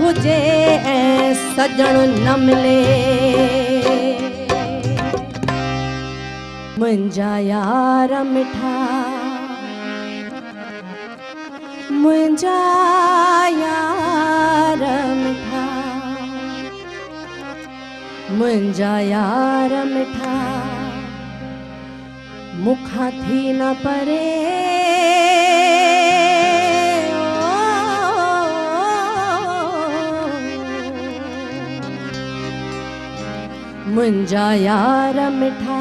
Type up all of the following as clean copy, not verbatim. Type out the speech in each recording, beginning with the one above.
हुजे ऐं सजण न मिले मुंहिंजा यार मिठा मुंहिंजा यार मिठा मुंहिंजा यार मिठा मुखां थी न परे मुंहिंजा यार मिठा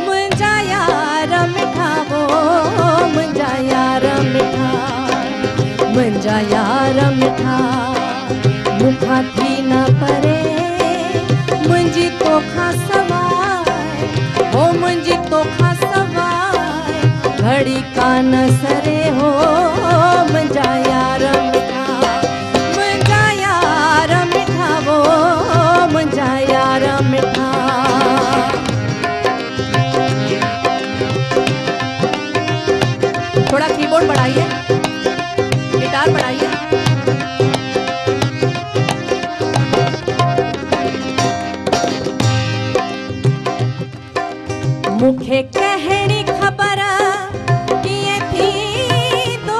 मुंहिंजा यार मिठा वो मुंहिंजा यार मिठा मुंहिंजा यार मिठा मुखां थी न परे मुंहिंजी तोखां सवाइ हो मुंहिंजी तोखां सवाइ घड़ी कान सरे हो मुंहिंजा यार मिठा मुंहिंजा यार मिठा वो मुंहिंजा यार मिठा थोड़ा कीबोर्ड बढ़ाइए गिटार बढ़ाइए मुखे कहणी खबर कीअं थी तो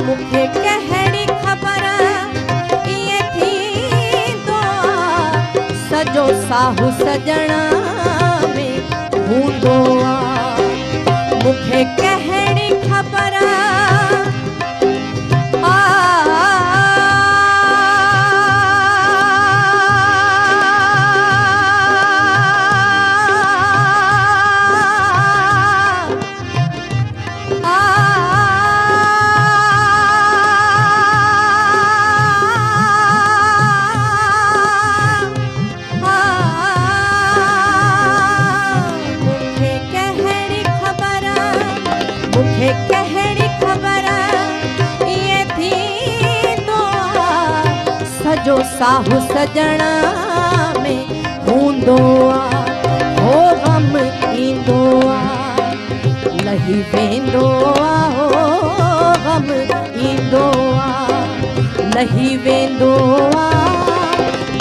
मुखे कहणी खबर कीअं थी तो सजो साहु सजणा में हूंदो मुखे कहणी खबर सजो साहु सजणा में हूंदो हो गम ईंदो लही वेंदो हो गम ईंदो लही वेंदो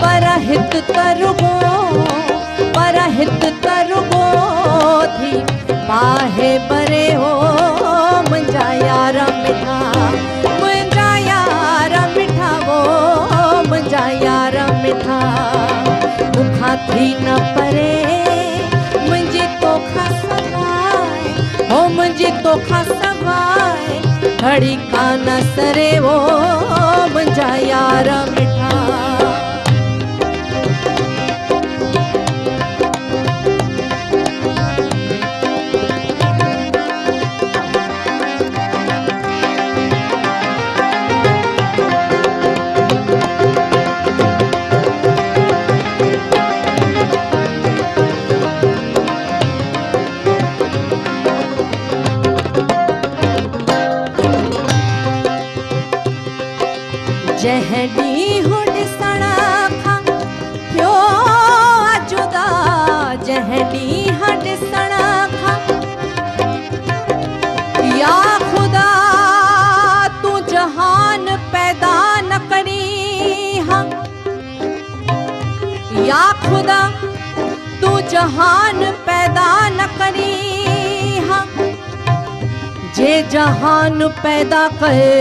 पर हित तरुगो थी पाहे परे हो मुंहिंजा यार मिठा मुंहिंजा यार मिठा वो मुंहिंजा यार मिठा मुखां थी न परे मुंहिंजी तोखां सवाइ हो मुंहिंजी तोखां सवाइ घड़ी कान सरे वो मुंहिंजा यार मिठा जंहिं ॾींहुं ॾिसण खां थियो जुदा जंहिं ॾींहुं ॾिसण खां या ख़ुदा तूं जहान पैदा खुदा तू जहान पैदा न करी हाँ जे जहान पैदा करे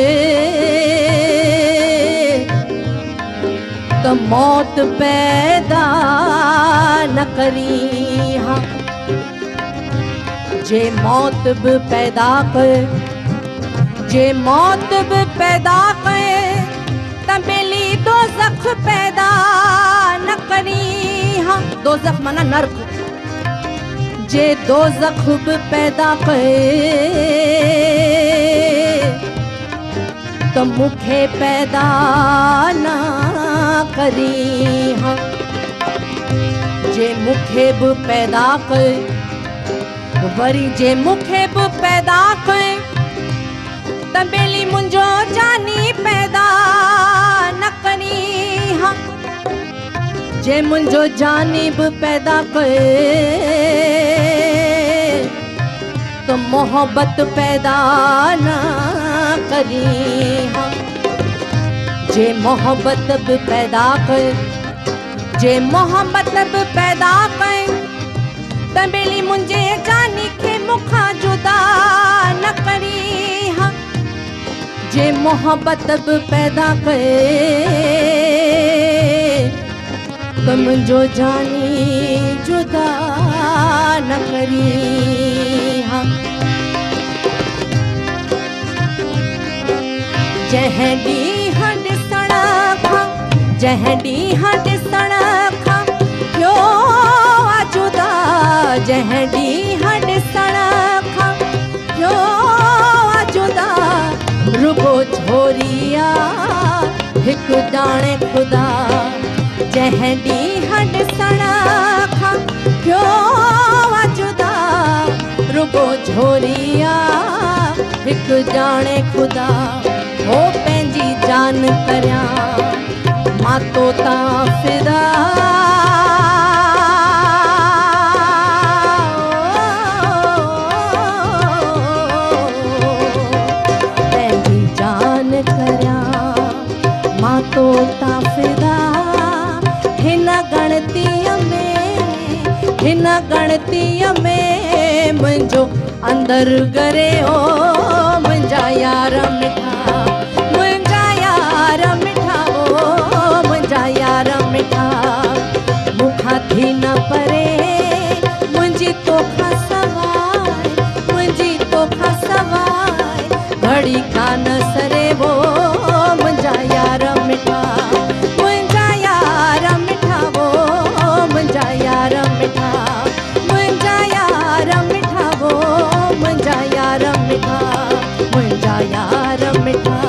तो मौत पैदा न करी हाँ जे मौत भी पैदा करे जे मौत भी पैदा करे तबेली दोज़ख पैदा न करी हाँ दोज़ख माना नर्क जे दोज़ख भी पैदा करे तो मुखे पैदा ना करी हाँ जे मुखे भी पैदा करे वरी जे मुखे भी पैदा करे तबेली मुंजो जानी पैदा न करी हाँ जे मुंजो जानी भी पैदा करे तो मोहब्बत पैदा ना करी हाँ जे मोहब्बत भी पैदा करे जे मोहब्बत भी पैदा करे तबेली मुंजे जानी के मुखा जुदा न करी हाँ जे मोहब्बत भी पैदा करे तो मुंजो जानी जुदा न करी हाँ जहडी हंड सड़खा जहडी हंड सड़खा क्यों जुदा जहडी हंड सड़खा क्यों जुदा रुगो छोरिया हिक जाने खुदा जहडी हंड सड़खा क्यों जुदा रुगो छोरिया हिक जाने खुदा हो पंहिंजी जान करिया मां तो ता फिदा पंहिंजी जान करिया मां तो ता फिदा हिन गणतीअ में मुंहिंजो अंदर करे ओ मुंहिंजा यार मिठा मुंहिंजा यार मिठा ओ मुंहिंजा यार मिठा मूंखां थी न परे मुंहिंजी तोखां सवाइ मुंहिंजी तोखां सवाइ घड़ी कान सरे वो मुंहिंजा यार मिठा मुंहिंजा यार मिठा वो मुंहिंजा यार मिठा मुंहिंजा यार मिठा वो मुंहिंजा यार मिठा मुंहिंजा यार मिठा